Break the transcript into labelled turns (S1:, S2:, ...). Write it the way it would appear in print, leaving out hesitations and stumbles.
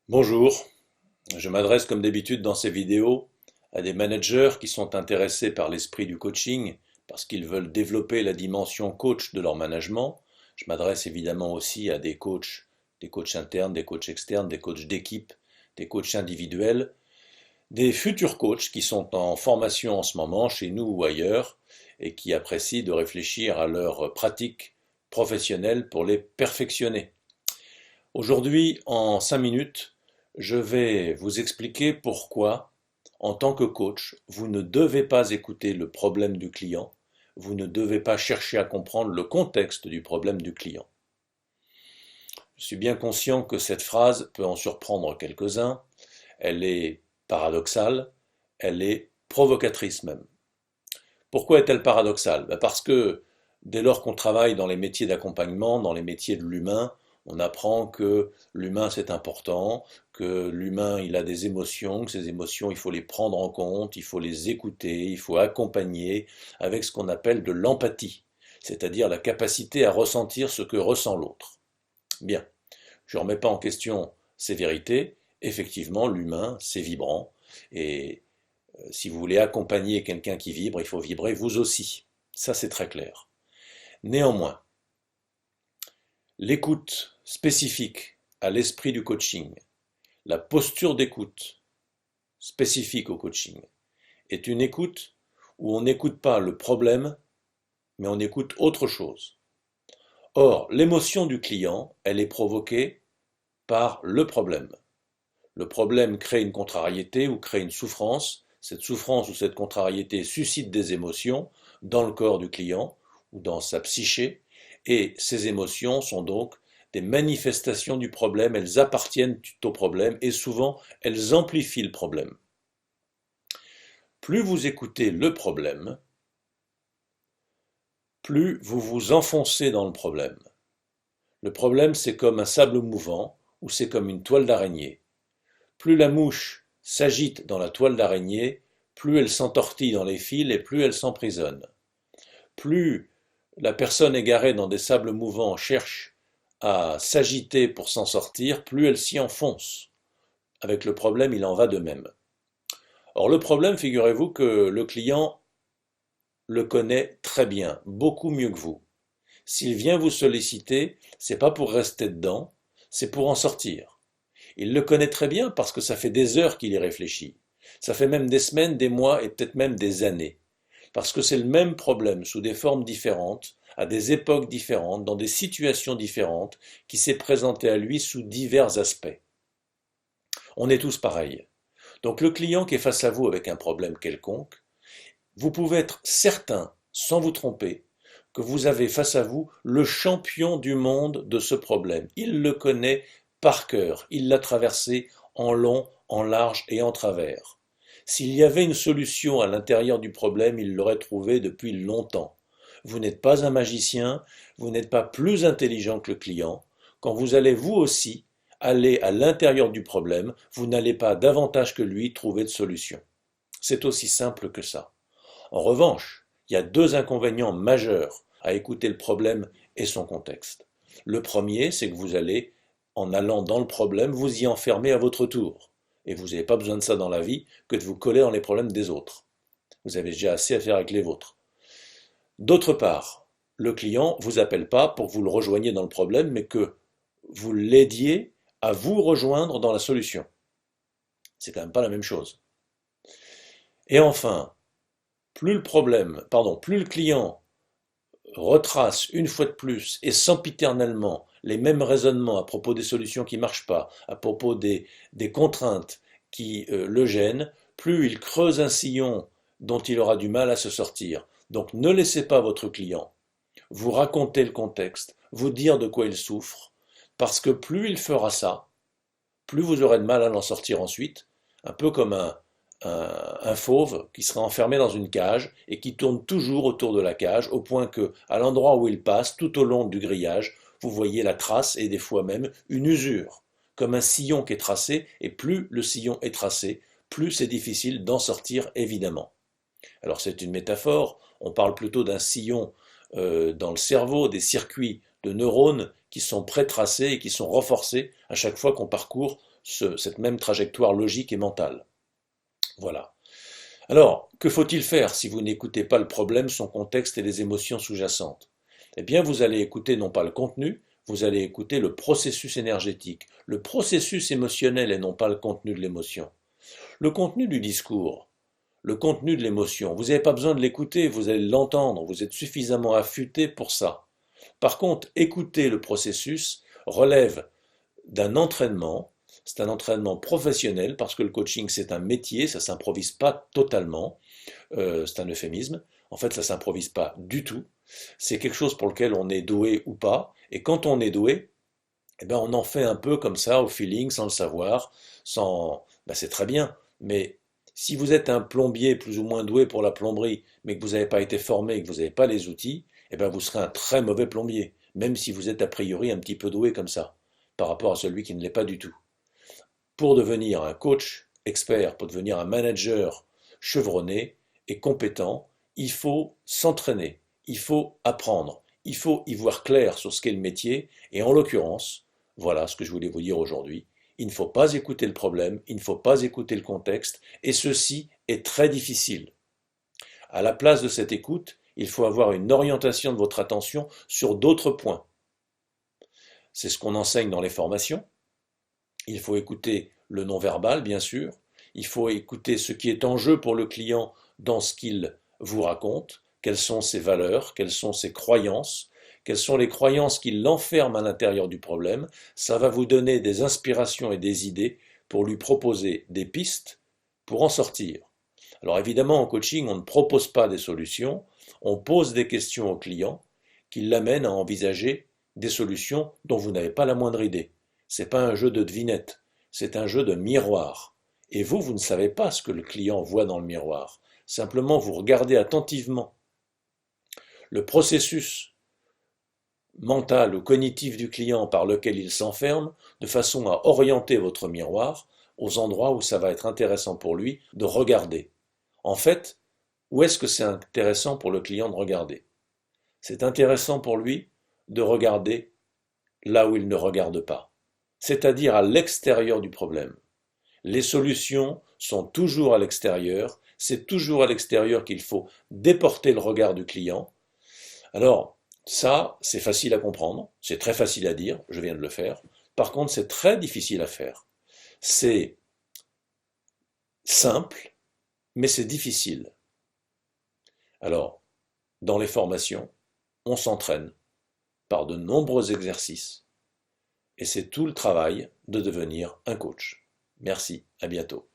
S1: Bonjour, je m'adresse comme d'habitude dans ces vidéos à des managers qui sont intéressés par l'esprit du coaching parce qu'ils veulent développer la dimension coach de leur management. Je m'adresse évidemment aussi à des coachs internes, des coachs externes, des coachs d'équipe, des coachs individuels, des futurs coachs qui sont en formation en ce moment chez nous ou ailleurs et qui apprécient de réfléchir à leurs pratiques professionnelles pour les perfectionner. Aujourd'hui, en 5 minutes, je vais vous expliquer pourquoi, en tant que coach, vous ne devez pas écouter le problème du client, vous ne devez pas chercher à comprendre le contexte du problème du client. Je suis bien conscient que cette phrase peut en surprendre quelques-uns, elle est paradoxale, elle est provocatrice même. Pourquoi est-elle paradoxale? Parce que dès lors qu'on travaille dans les métiers d'accompagnement, dans les métiers de l'humain, on apprend que l'humain c'est important, que l'humain il a des émotions, que ces émotions il faut les prendre en compte, il faut les écouter, il faut accompagner avec ce qu'on appelle de l'empathie, c'est-à-dire la capacité à ressentir ce que ressent l'autre. Bien, je ne remets pas en question ces vérités, effectivement l'humain c'est vibrant et si vous voulez accompagner quelqu'un qui vibre, il faut vibrer vous aussi. Ça, c'est très clair. Néanmoins, l'écoute spécifique à l'esprit du coaching, la posture d'écoute spécifique au coaching, est une écoute où on n'écoute pas le problème, mais on écoute autre chose. Or, l'émotion du client, elle est provoquée par le problème. Le problème crée une contrariété ou crée une souffrance. Cette souffrance ou cette contrariété suscite des émotions dans le corps du client ou dans sa psyché, et ces émotions sont donc des manifestations du problème, elles appartiennent au problème et souvent elles amplifient le problème. Plus vous écoutez le problème, plus vous vous enfoncez dans le problème. Le problème, c'est comme un sable mouvant ou c'est comme une toile d'araignée. Plus la mouche s'agite dans la toile d'araignée, plus elle s'entortille dans les fils et plus elle s'emprisonne. Plus la personne égarée dans des sables mouvants cherche à s'agiter pour s'en sortir, plus elle s'y enfonce. Avec le problème, il en va de même. Or, le problème, figurez-vous que le client le connaît très bien, beaucoup mieux que vous. S'il vient vous solliciter, c'est pas pour rester dedans, c'est pour en sortir. Il le connaît très bien parce que ça fait des heures qu'il y réfléchit. Ça fait même des semaines, des mois et peut-être même des années. Parce que c'est le même problème sous des formes différentes, à des époques différentes, dans des situations différentes, qui s'est présenté à lui sous divers aspects. On est tous pareils. Donc le client qui est face à vous avec un problème quelconque, vous pouvez être certain, sans vous tromper, que vous avez face à vous le champion du monde de ce problème. Il le connaît par cœur, il l'a traversé en long, en large et en travers. S'il y avait une solution à l'intérieur du problème, il l'aurait trouvée depuis longtemps. Vous n'êtes pas un magicien, vous n'êtes pas plus intelligent que le client. Quand vous allez vous aussi aller à l'intérieur du problème, vous n'allez pas davantage que lui trouver de solution. C'est aussi simple que ça. En revanche, il y a deux inconvénients majeurs à écouter le problème et son contexte. Le premier, c'est que vous allez, en allant dans le problème, vous y enfermer à votre tour. Et vous n'avez pas besoin de ça dans la vie que de vous coller dans les problèmes des autres. Vous avez déjà assez à faire avec les vôtres. D'autre part, le client ne vous appelle pas pour que vous le rejoigniez dans le problème, mais que vous l'aidiez à vous rejoindre dans la solution. C'est quand même pas la même chose. Et enfin, plus le client retrace une fois de plus et sempiternellement les mêmes raisonnements à propos des solutions qui ne marchent pas, à propos des contraintes qui le gênent, plus il creuse un sillon dont il aura du mal à se sortir. Donc ne laissez pas votre client vous raconter le contexte, vous dire de quoi il souffre, parce que plus il fera ça, plus vous aurez de mal à l'en sortir ensuite, un peu comme un fauve qui sera enfermé dans une cage et qui tourne toujours autour de la cage, au point que, à l'endroit où il passe, tout au long du grillage, vous voyez la trace et des fois même une usure, comme un sillon qui est tracé, et plus le sillon est tracé, plus c'est difficile d'en sortir évidemment. Alors c'est une métaphore, on parle plutôt d'un sillon dans le cerveau, des circuits de neurones qui sont pré-tracés et qui sont renforcés à chaque fois qu'on parcourt cette même trajectoire logique et mentale. Voilà. Alors, que faut-il faire si vous n'écoutez pas le problème, son contexte et les émotions sous-jacentes? Eh bien, vous allez écouter non pas le contenu, vous allez écouter le processus énergétique, le processus émotionnel et non pas le contenu de l'émotion. Le contenu du discours, le contenu de l'émotion, vous n'avez pas besoin de l'écouter, vous allez l'entendre, vous êtes suffisamment affûté pour ça. Par contre, écouter le processus relève d'un entraînement, c'est un entraînement professionnel parce que le coaching c'est un métier, ça ne s'improvise pas totalement, c'est un euphémisme, en fait ça ne s'improvise pas du tout, c'est quelque chose pour lequel on est doué ou pas, et quand on est doué, eh ben on en fait un peu comme ça, au feeling, sans le savoir, c'est très bien, mais si vous êtes un plombier plus ou moins doué pour la plomberie, mais que vous n'avez pas été formé et que vous n'avez pas les outils, eh ben vous serez un très mauvais plombier, même si vous êtes a priori un petit peu doué comme ça, par rapport à celui qui ne l'est pas du tout. Pour devenir un coach expert, pour devenir un manager chevronné et compétent, il faut s'entraîner, il faut apprendre, il faut y voir clair sur ce qu'est le métier, et en l'occurrence, voilà ce que je voulais vous dire aujourd'hui, il ne faut pas écouter le problème, il ne faut pas écouter le contexte, et ceci est très difficile. À la place de cette écoute, il faut avoir une orientation de votre attention sur d'autres points. C'est ce qu'on enseigne dans les formations. Il faut écouter le non-verbal, bien sûr. Il faut écouter ce qui est en jeu pour le client dans ce qu'il vous raconte, quelles sont ses valeurs, quelles sont ses croyances, quelles sont les croyances qui l'enferment à l'intérieur du problème. Ça va vous donner des inspirations et des idées pour lui proposer des pistes pour en sortir. Alors évidemment, en coaching, on ne propose pas des solutions, on pose des questions au client qui l'amènent à envisager des solutions dont vous n'avez pas la moindre idée. C'est pas un jeu de devinette, c'est un jeu de miroir. Et vous, vous ne savez pas ce que le client voit dans le miroir. Simplement, vous regardez attentivement le processus mental ou cognitif du client par lequel il s'enferme, de façon à orienter votre miroir aux endroits où ça va être intéressant pour lui de regarder. En fait, où est-ce que c'est intéressant pour le client de regarder? C'est intéressant pour lui de regarder là où il ne regarde pas, c'est-à-dire à l'extérieur du problème. Les solutions sont toujours à l'extérieur, c'est toujours à l'extérieur qu'il faut déporter le regard du client. Alors, ça, c'est facile à comprendre, c'est très facile à dire, je viens de le faire. Par contre, c'est très difficile à faire. C'est simple, mais c'est difficile. Alors, dans les formations, on s'entraîne par de nombreux exercices. Et c'est tout le travail de devenir un coach. Merci, à bientôt.